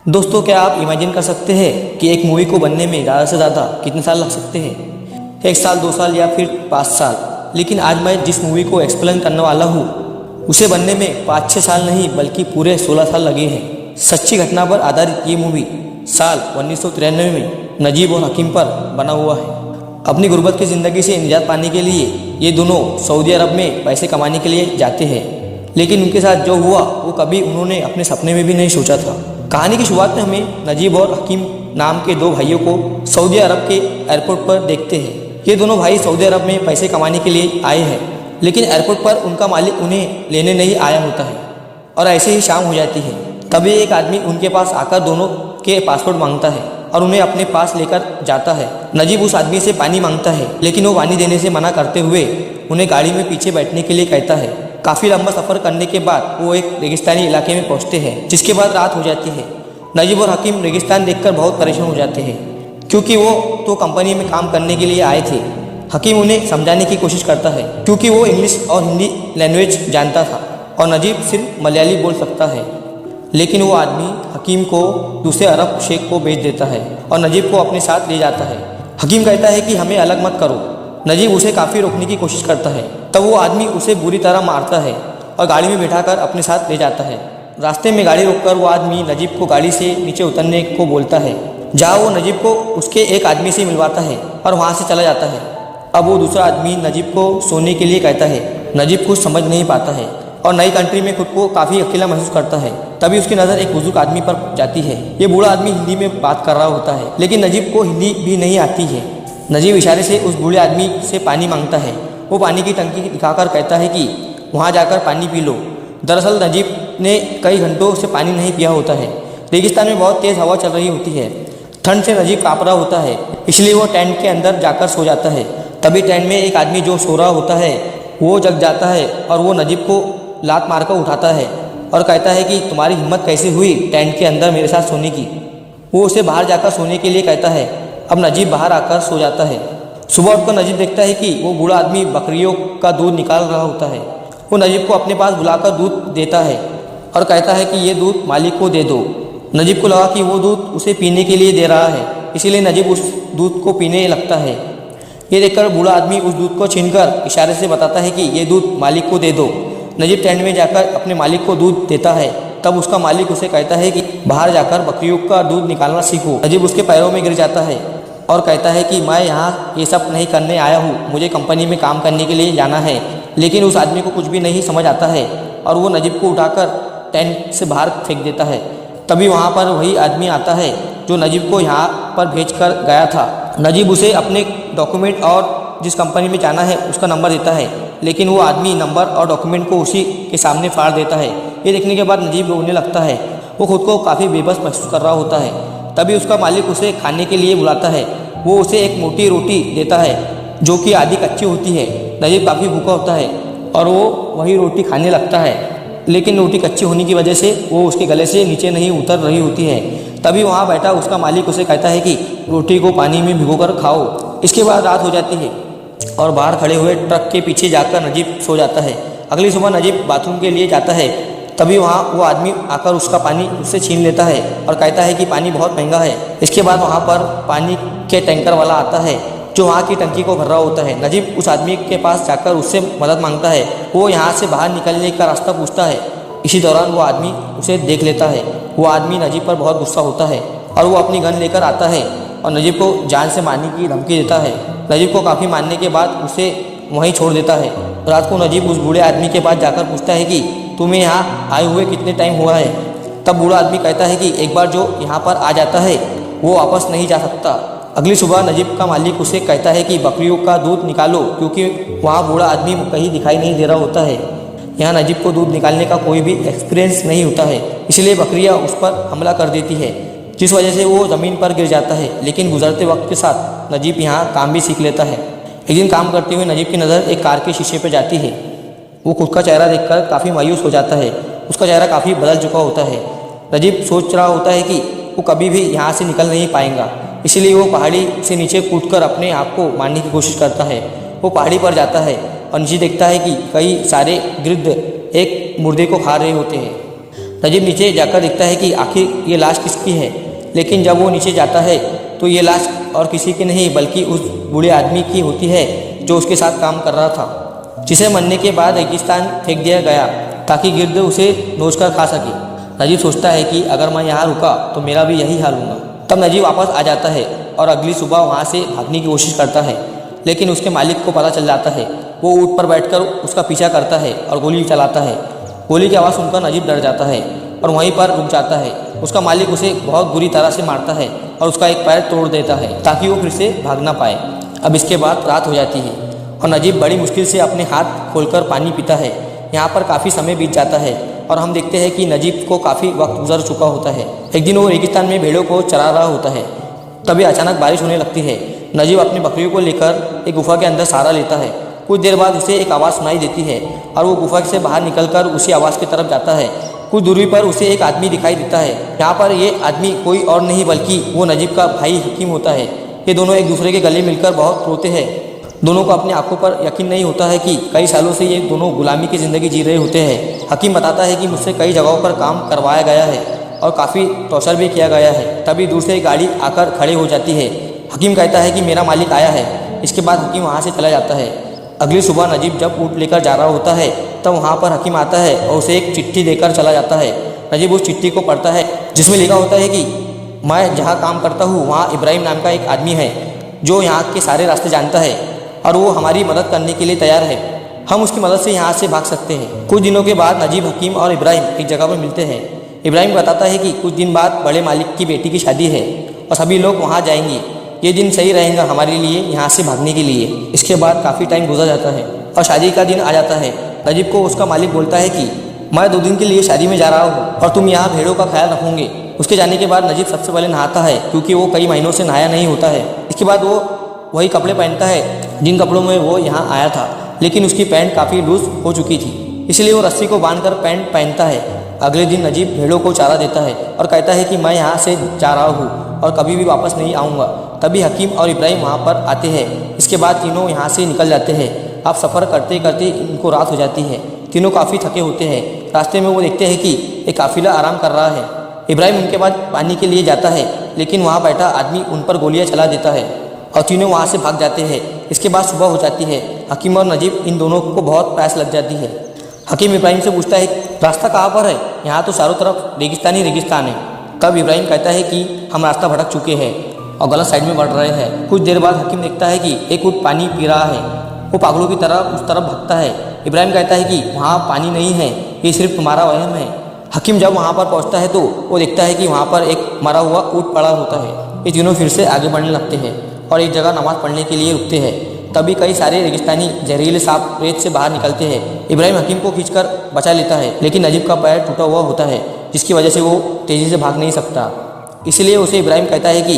दोस्तों, क्या आप इमेजिन कर सकते हैं कि एक मूवी को बनने में ज़्यादा से ज़्यादा कितने साल लग सकते हैं? 1 साल, 2 साल या फिर 5 साल। लेकिन आज मैं जिस मूवी को एक्सप्लेन करने वाला हूँ उसे बनने में 5-6 साल नहीं बल्कि पूरे 16 साल लगे हैं। सच्ची घटना पर आधारित ये मूवी साल 1993 में नजीब और हकीम पर बना हुआ है। अपनी गुर्बत की ज़िंदगी से निजात पाने के लिए ये दोनों सऊदी अरब में पैसे कमाने के लिए जाते हैं, लेकिन उनके साथ जो हुआ वो कभी उन्होंने अपने सपने में भी नहीं सोचा था। कहानी की शुरुआत में हमें नजीब और हकीम नाम के 2 भाइयों को सऊदी अरब के एयरपोर्ट पर देखते हैं। ये दोनों भाई सऊदी अरब में पैसे कमाने के लिए आए हैं, लेकिन एयरपोर्ट पर उनका मालिक उन्हें लेने नहीं आया होता है और ऐसे ही शाम हो जाती है। तभी एक आदमी उनके पास आकर दोनों के पासपोर्ट मांगता है और उन्हें अपने पास लेकर जाता है। नजीब उस आदमी से पानी मांगता है, लेकिन वो पानी देने से मना करते हुए उन्हें गाड़ी में पीछे बैठने के लिए कहता है। काफ़ी लंबा सफ़र करने के बाद वो एक रेगिस्तानी इलाके में पहुंचते हैं, जिसके बाद रात हो जाती है। नजीब और हकीम रेगिस्तान देखकर बहुत परेशान हो जाते हैं, क्योंकि वो तो कंपनी में काम करने के लिए आए थे। हकीम उन्हें समझाने की कोशिश करता है, क्योंकि वो इंग्लिश और हिंदी लैंग्वेज जानता था और नजीब सिर्फ मलयाली बोल सकता है। लेकिन वो आदमी हकीम को दूसरे अरब शेख को भेज देता है और नजीब को अपने साथ ले जाता है। हकीम कहता है कि हमें अलग मत करो। नजीब उसे काफ़ी रोकने की कोशिश करता है, तब वो आदमी उसे बुरी तरह मारता है और गाड़ी में बिठाकर अपने साथ ले जाता है। रास्ते में गाड़ी रोककर वो आदमी नजीब को गाड़ी से नीचे उतरने को बोलता है, जहाँ वो नजीब को उसके एक आदमी से मिलवाता है और वहाँ से चला जाता है। अब वो दूसरा आदमी नजीब को सोने के लिए कहता है। नजीब कुछ समझ नहीं पाता है और नई कंट्री में खुद को काफ़ी अकेला महसूस करता है। तभी उसकी नज़र एक बुजुर्ग आदमी पर जाती है। ये बूढ़ा आदमी हिंदी में बात कर रहा होता है, लेकिन नजीब को हिंदी भी नहीं आती है। नजीब इशारे से उस बूढ़े आदमी से पानी मांगता है। वो पानी की टंकी दिखाकर कहता है कि वहाँ जाकर पानी पी लो। दरअसल नजीब ने कई घंटों से पानी नहीं पिया होता है। रेगिस्तान में बहुत तेज़ हवा चल रही होती है। ठंड से नजीब काँप रहा होता है, इसलिए वो टेंट के अंदर जाकर सो जाता है। तभी टेंट में एक आदमी जो सो रहा होता है वो जग जाता है और वो नजीब को लात मारकर उठाता है और कहता है कि तुम्हारी हिम्मत कैसे हुई टेंट के अंदर मेरे साथ सोने की। वो उसे बाहर जाकर सोने के लिए कहता है। अब नजीब बाहर आकर सो जाता है। सुबह उठकर नजीब देखता है कि वो बूढ़ा आदमी बकरियों का दूध निकाल रहा होता है। वो नजीब को अपने पास बुलाकर दूध देता है और कहता है कि ये दूध मालिक को दे दो। नजीब को लगा कि वो दूध उसे पीने के लिए दे रहा है, इसीलिए नजीब उस दूध को पीने लगता है। ये देखकर बूढ़ा आदमी उस दूध को छीनकर इशारे से बताता है कि ये दूध मालिक को दे दो। नजीब टेंट में जाकर अपने मालिक को दूध देता है। तब उसका मालिक उसे कहता है कि बाहर जाकर बकरियों का दूध निकालना सीखो। नजीब उसके पैरों में गिर जाता है और कहता है कि मैं यहाँ ये सब नहीं करने आया हूँ, मुझे कंपनी में काम करने के लिए जाना है। लेकिन उस आदमी को कुछ भी नहीं समझ आता है और वो नजीब को उठाकर टेंट से बाहर फेंक देता है। तभी वहाँ पर वही आदमी आता है जो नजीब को यहाँ पर भेज कर गया था। नजीब उसे अपने डॉक्यूमेंट और जिस कंपनी में जाना है उसका नंबर देता है, लेकिन वो आदमी नंबर और डॉक्यूमेंट को उसी के सामने फाड़ देता है। ये देखने के बाद नजीब रोने लगता है। वो खुद को काफ़ी बेबस महसूस कर रहा होता है। तभी उसका मालिक उसे खाने के लिए बुलाता है। वो उसे एक मोटी रोटी देता है जो कि आधी कच्ची होती है। नजीब काफ़ी भूखा होता है और वो वही रोटी खाने लगता है, लेकिन रोटी कच्ची होने की वजह से वो उसके गले से नीचे नहीं उतर रही होती है। तभी वहाँ बैठा उसका मालिक उसे कहता है कि रोटी को पानी में भिगोकर खाओ। इसके बाद रात हो जाती है और बाहर खड़े हुए ट्रक के पीछे जाकर नजीब सो जाता है। अगली सुबह नजीब बाथरूम के लिए जाता है। तभी वहाँ वो आदमी आकर उसका पानी उससे छीन लेता है और कहता है कि पानी बहुत महंगा है। इसके बाद वहाँ पर पानी के टैंकर वाला आता है जो वहाँ की टंकी को भर रहा होता है। नजीब उस आदमी के पास जाकर उससे मदद मांगता है। वो यहाँ से बाहर निकलने का रास्ता पूछता है। इसी दौरान वो आदमी उसे देख लेता है। वो आदमी नजीब पर बहुत गुस्सा होता है और वो अपनी गन लेकर आता है और नजीब को जान से मारने की धमकी देता है। नजीब को काफ़ी मारने के बाद उसे वहीं छोड़ देता है। रात को नजीब उस बूढ़े आदमी के पास जाकर पूछता है कि तुम्हें यहाँ आए हुए कितने टाइम हुआ है। तब बूढ़ा आदमी कहता है कि एक बार जो यहाँ पर आ जाता है वो वापस नहीं जा सकता। अगली सुबह नजीब का मालिक उसे कहता है कि बकरियों का दूध निकालो, क्योंकि वहाँ बूढ़ा आदमी कहीं दिखाई नहीं दे रहा होता है। यहाँ नजीब को दूध निकालने का कोई भी एक्सपीरियंस नहीं होता है, इसलिए बकरियाँ उस पर हमला कर देती है, जिस वजह से वो ज़मीन पर गिर जाता है। लेकिन गुजरते वक्त के साथ नजीब यहाँ काम भी सीख लेता है। एक दिन काम करते हुए नजीब की नज़र एक कार के शीशे पर जाती है। वो खुद का चेहरा देखकर काफ़ी मायूस हो जाता है। उसका चेहरा काफ़ी बदल चुका होता है। नजीब सोच रहा होता है कि वो कभी भी यहाँ से निकल नहीं पाएगा, इसलिए वो पहाड़ी से नीचे कूदकर अपने आप को मारने की कोशिश करता है। वो पहाड़ी पर जाता है और नीचे देखता है कि कई सारे गिरद एक मुर्दे को खा रहे होते हैं। नजीब नीचे जाकर देखता है कि आखिर ये लाश किसकी है, लेकिन जब वो नीचे जाता है तो ये लाश और किसी की नहीं बल्कि उस बूढ़े आदमी की होती है जो उसके साथ काम कर रहा था, जिसे मरने के बाद रेगिस्तान फेंक दिया गया ताकि गिरद उसे नोच कर खा सके। नजीब सोचता है कि अगर मैं यहाँ रुका तो मेरा भी यही हाल होगा। तब नजीब वापस आ जाता है और अगली सुबह वहाँ से भागने की कोशिश करता है, लेकिन उसके मालिक को पता चल जाता है। वो ऊँट पर बैठकर उसका पीछा करता है और गोली चलाता है। गोली की आवाज़ सुनकर नजीब डर जाता है और वहीं पर रुक जाता है। उसका मालिक उसे बहुत बुरी तरह से मारता है और उसका एक पैर तोड़ देता है ताकि वो फिर से भाग ना पाए। अब इसके बाद रात हो जाती है और नजीब बड़ी मुश्किल से अपने हाथ खोलकर पानी पीता है। यहाँ पर काफ़ी समय बीत जाता है और हम देखते हैं कि नजीब को काफ़ी वक्त गुजर चुका होता है। एक दिन वो रेगिस्तान में भेड़ों को चरा रहा होता है, तभी अचानक बारिश होने लगती है। नजीब अपनी बकरियों को लेकर एक गुफा के अंदर सहारा लेता है। कुछ देर बाद उसे एक आवाज़ सुनाई देती है और वो गुफा से बाहर निकलकर उसी आवाज़ की तरफ जाता है। कुछ दूरी पर उसे एक आदमी दिखाई देता है। यहाँ पर ये आदमी कोई और नहीं बल्कि वो नजीब का भाई हकीम होता है। ये दोनों एक दूसरे के गले मिलकर बहुत रोते हैं। दोनों को अपनी आंखों पर यकीन नहीं होता है कि कई सालों से ये दोनों गुलामी की ज़िंदगी जी रहे होते हैं। हकीम बताता है कि मुझसे कई जगहों पर काम करवाया गया है और काफ़ी टॉर्चर भी किया गया है। तभी दूर से एक गाड़ी आकर खड़ी हो जाती है। हकीम कहता है कि मेरा मालिक आया है। इसके बाद हकीम वहाँ से चला जाता है। अगली सुबह नजीब जब ऊँट लेकर जा रहा होता है तब वहाँ पर हकीम आता है और उसे एक चिट्ठी देकर चला जाता है। नजीब उस चिट्ठी को पढ़ता है जिसमें लिखा होता है कि मैं जहाँ काम करता हूँ वहाँ इब्राहिम नाम का एक आदमी है जो यहाँ के सारे रास्ते जानता है और वो हमारी मदद करने के लिए तैयार है। हम उसकी मदद से यहाँ से भाग सकते हैं। कुछ दिनों के बाद नजीब, हकीम और इब्राहिम एक जगह पर मिलते हैं। इब्राहिम बताता है कि कुछ दिन बाद बड़े मालिक की बेटी की शादी है और सभी लोग वहाँ जाएंगे। ये दिन सही रहेगा हमारे लिए यहाँ से भागने के लिए। इसके बाद काफ़ी टाइम गुजर जाता है और शादी का दिन आ जाता है। नजीब को उसका मालिक बोलता है कि मैं 2 दिन के लिए शादी में जा रहा हूँ और तुम यहाँ भेड़ों का ख्याल रखोगे। उसके जाने के बाद नजीब सबसे पहले नहाता है क्योंकि वो कई महीनों से नहाया नहीं होता है। इसके बाद वो वही कपड़े पहनता है जिन कपड़ों में वो यहाँ आया था, लेकिन उसकी पैंट काफ़ी लूज हो चुकी थी, इसलिए वो रस्सी को बांधकर पैंट पहनता है। अगले दिन नजीब भेड़ों को चारा देता है और कहता है कि मैं यहाँ से जा रहा हूँ और कभी भी वापस नहीं आऊँगा। तभी हकीम और इब्राहिम वहाँ पर आते हैं। इसके बाद तीनों यहाँ से निकल जाते हैं। अब सफ़र करते करते इनको रात हो जाती है। तीनों काफ़ी थके होते हैं। रास्ते में वो देखते हैं कि एक काफिला आराम कर रहा है। इब्राहिम उनके बाद पानी के लिए जाता है, लेकिन वहाँ बैठा आदमी उन पर गोलियाँ चला देता है और तीनों वहाँ से भाग जाते हैं। इसके बाद सुबह हो जाती है। हकीम और नजीब इन दोनों को बहुत प्यास लग जाती है। हकीम इब्राहिम से पूछता है रास्ता कहाँ पर है, यहाँ तो चारों तरफ रेगिस्तान ही रेगिस्तान है। तब इब्राहिम कहता है कि हम रास्ता भटक चुके हैं और गलत साइड में बढ़ रहे हैं। कुछ देर बाद हकीम देखता है कि एक ऊँट पानी पी रहा है। वो पागलों की तरह उस तरफ भगता है। इब्राहिम कहता है कि वहाँ पानी नहीं है, ये सिर्फ तुम्हारा वहम है। हकीम जब वहाँ पर पहुँचता है तो वो देखता है कि वहाँ पर एक मरा हुआ ऊँट पड़ा होता है। ये तीनों फिर से आगे बढ़ने लगते हैं और एक जगह नमाज पढ़ने के लिए रुकते हैं। तभी कई सारे रेगिस्तानी जहरीले सांप रेत से बाहर निकलते हैं। इब्राहिम हकीम को खींचकर बचा लेता है, लेकिन नजीब का पैर टूटा हुआ होता है जिसकी वजह से वो तेज़ी से भाग नहीं सकता। इसलिए उसे इब्राहिम कहता है कि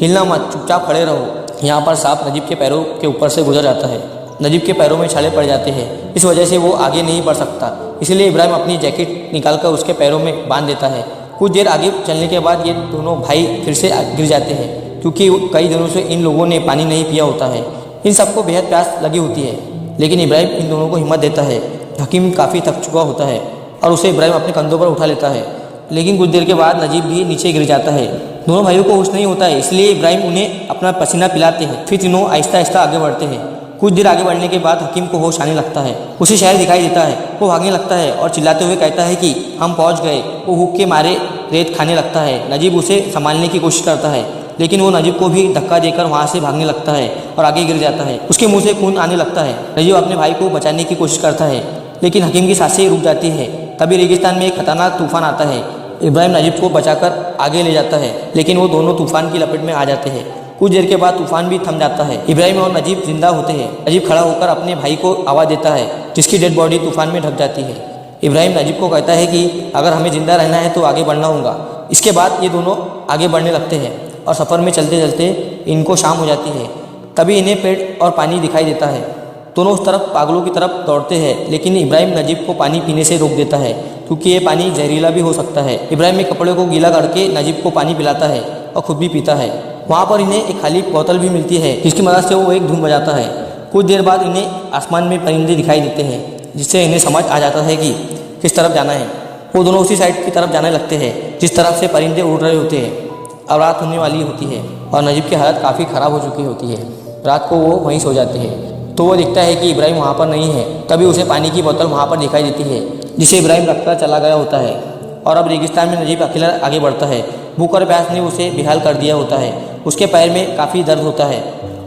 हिलना मत, चुपचाप खड़े रहो। यहाँ पर सांप नजीब के पैरों के ऊपर से गुजर जाता है। नजीब के पैरों में छाले पड़ जाते हैं। इस वजह से वो आगे नहीं बढ़ सकता। इसलिए इब्राहिम अपनी जैकेट निकालकर उसके पैरों में बांध देता है। कुछ देर आगे चलने के बाद ये दोनों भाई फिर से गिर जाते हैं क्योंकि कई दिनों से इन लोगों ने पानी नहीं पिया होता है। इन सबको बेहद प्यास लगी होती है, लेकिन इब्राहिम इन दोनों को हिम्मत देता है। हकीम काफ़ी थक चुका होता है और उसे इब्राहिम अपने कंधों पर उठा लेता है, लेकिन कुछ देर के बाद नजीब भी नीचे गिर जाता है। दोनों भाइयों को होश नहीं होता है, इसलिए इब्राहिम उन्हें अपना पसीना पिलाते हैं। फिर तीनों आहिस्ता आहिस्ता आगे बढ़ते हैं। कुछ देर आगे बढ़ने के बाद हकीम को होश आने लगता है। उसे शहर दिखाई देता है। वो भागने लगता है और चिल्लाते हुए कहता है कि हम पहुंच गए। वो भूख के मारे रेत खाने लगता है। नजीब उसे संभालने की कोशिश करता है, लेकिन वो नजीब को भी धक्का देकर वहाँ से भागने लगता है और आगे गिर जाता है। उसके मुंह से खून आने लगता है। नजीब अपने भाई को बचाने की कोशिश करता है, लेकिन हकीम की सांसें रुक जाती है। तभी रेगिस्तान में एक खतरनाक तूफान आता है। इब्राहिम नजीब को बचाकर आगे ले जाता है, लेकिन वो दोनों तूफान की लपेट में आ जाते हैं। कुछ देर के बाद तूफान भी थम जाता है। इब्राहिम और नजीब जिंदा होते हैं। नजीब खड़ा होकर अपने भाई को आवाज़ देता है, जिसकी डेड बॉडी तूफान में ढक जाती है। इब्राहिम नजीब को कहता है कि अगर हमें जिंदा रहना है तो आगे बढ़ना होगा। इसके बाद ये दोनों आगे बढ़ने लगते हैं और सफ़र में चलते चलते इनको शाम हो जाती है। तभी इन्हें पेड़ और पानी दिखाई देता है। दोनों उस तरफ पागलों की तरफ दौड़ते हैं, लेकिन इब्राहिम नजीब को पानी पीने से रोक देता है क्योंकि ये पानी जहरीला भी हो सकता है। इब्राहिम में कपड़े को गीला करके नजीब को पानी पिलाता है और खुद भी पीता है। वहाँ पर इन्हें एक खाली बोतल भी मिलती है, जिसकी मदद से वो एक धुन बजाता है। कुछ देर बाद इन्हें आसमान में परिंदे दिखाई देते हैं, जिससे इन्हें समझ आ जाता है कि किस तरफ जाना है। वो दोनों उसी साइड की तरफ जाने लगते हैं जिस तरफ से परिंदे उड़ रहे होते हैं। अब रात होने वाली होती है और नजीब की हालत काफ़ी ख़राब हो चुकी होती है। रात को वो वहीं सो जाते हैं तो वो दिखता है कि इब्राहिम वहाँ पर नहीं है। तभी उसे पानी की बोतल वहाँ पर दिखाई देती है जिसे इब्राहिम रखकर चला गया होता है। और अब रेगिस्तान में नजीब अकेला आगे बढ़ता है। भूख और प्यास ने उसे बेहाल कर दिया होता है। उसके पैर में काफ़ी दर्द होता है।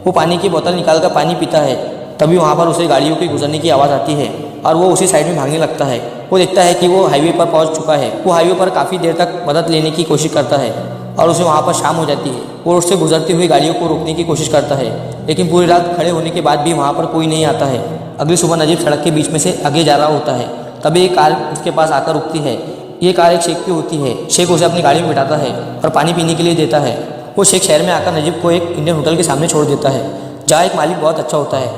वो पानी की बोतल निकालकर पानी पीता है। तभी वहाँ पर उसे गाड़ियों की गुजरने की आवाज़ आती है और वो उसी साइड में भागने लगता है। वो देखता है कि वो हाईवे पर पहुँच चुका है। वो हाईवे पर काफ़ी देर तक मदद लेने की कोशिश करता है और उसे वहाँ पर शाम हो जाती है। वो उससे गुजरती हुई गाड़ियों को रोकने की कोशिश करता है लेकिन पूरी रात खड़े होने के बाद भी वहाँ पर कोई नहीं आता है। अगली सुबह नजीब सड़क के बीच में से आगे जा रहा होता है। तभी एक कार उसके पास आकर रुकती है। ये कार एक शेख की होती है। शेख उसे अपनी गाड़ी में बिठाता है और पानी पीने के लिए देता है। वो शेख शहर में आकर नजीब को एक इंडियन होटल के सामने छोड़ देता है जहाँ एक मालिक बहुत अच्छा होता है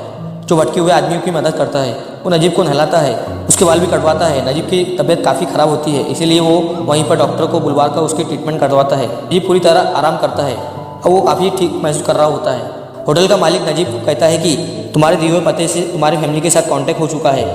जो भटके हुए आदमियों की मदद करता है। वो नजीब को नहलाता है, उसके बाल भी कटवाता है। नजीब की तबीयत काफ़ी ख़राब होती है इसीलिए वो वहीं पर डॉक्टर को बुलवा कर उसकी ट्रीटमेंट करवाता है। नजीब पूरी तरह आराम करता है और वो काफ़ी ठीक महसूस कर रहा होता है। होटल का मालिक नजीब को कहता है कि तुम्हारे दिए हुए पते से तुम्हारी फैमिली के साथ कॉन्टैक्ट हो चुका है।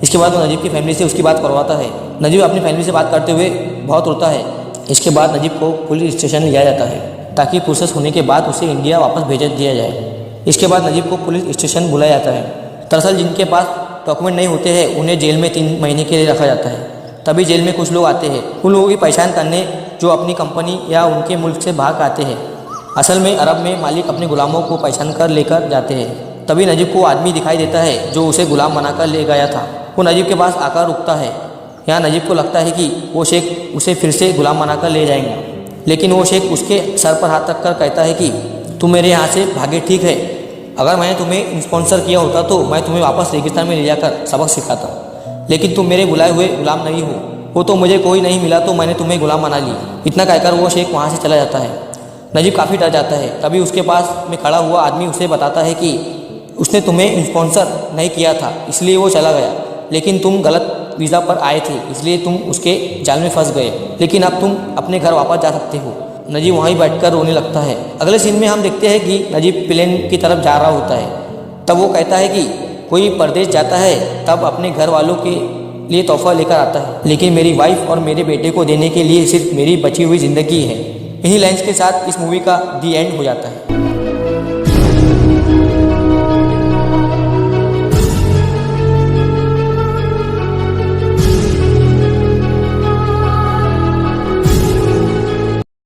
इसके बाद वो नजीब की फैमिली से उसकी बात करवाता है। नजीब अपनी फैमिली से बात करते हुए बहुत रोता है। इसके बाद नजीब को पुलिस स्टेशन लिया जाता है ताकि प्रोसेस होने के बाद उसे इंडिया वापस भेज दिया जाए। इसके बाद नजीब को पुलिस स्टेशन बुलाया जाता है। दरअसल जिनके पास डॉक्यूमेंट नहीं होते हैं उन्हें जेल में 3 महीने के लिए रखा जाता है। तभी जेल में कुछ लोग आते हैं उन लोगों की पहचान करने जो अपनी कंपनी या उनके मुल्क से भाग आते हैं। असल में अरब में मालिक अपने गुलामों को पहचान कर लेकर जाते हैं। तभी नजीब को आदमी दिखाई देता है जो उसे गुलाम बनाकर ले गया था। वो नजीब के पास आकर रुकता है। यहाँ नजीब को लगता है कि वो शेख उसे फिर से गुलाम बनाकर ले जाएंगे, लेकिन वो शेख उसके सर पर हाथ रखकर कहता है कि तुम मेरे यहाँ से भागे, ठीक है। अगर मैंने तुम्हें स्पॉन्सर किया होता तो मैं तुम्हें वापस रेगिस्तान में ले जाकर सबक सिखाता, लेकिन तुम मेरे बुलाए हुए गुलाम नहीं हो। वो तो मुझे कोई नहीं मिला तो मैंने तुम्हें गुलाम बना ली। इतना कहकर वो शेख वहाँ से चला जाता है। नजीब काफ़ी डर जाता है। तभी उसके पास में खड़ा हुआ आदमी उसे बताता है कि उसने तुम्हें स्पॉन्सर नहीं किया था इसलिए वो चला गया, लेकिन तुम गलत वीज़ा पर आए थे इसलिए तुम उसके जाल में फंस गए, लेकिन अब तुम अपने घर वापस जा सकते हो। नजीब वहीं बैठकर रोने लगता है। अगले सीन में हम देखते हैं कि नजीब प्लेन की तरफ जा रहा होता है। तब वो कहता है कि कोई परदेश जाता है तब अपने घर वालों के लिए तोहफा लेकर आता है, लेकिन मेरी वाइफ और मेरे बेटे को देने के लिए सिर्फ मेरी बची हुई ज़िंदगी है। इन्हीं लाइन्स के साथ इस मूवी का दी एंड हो जाता है।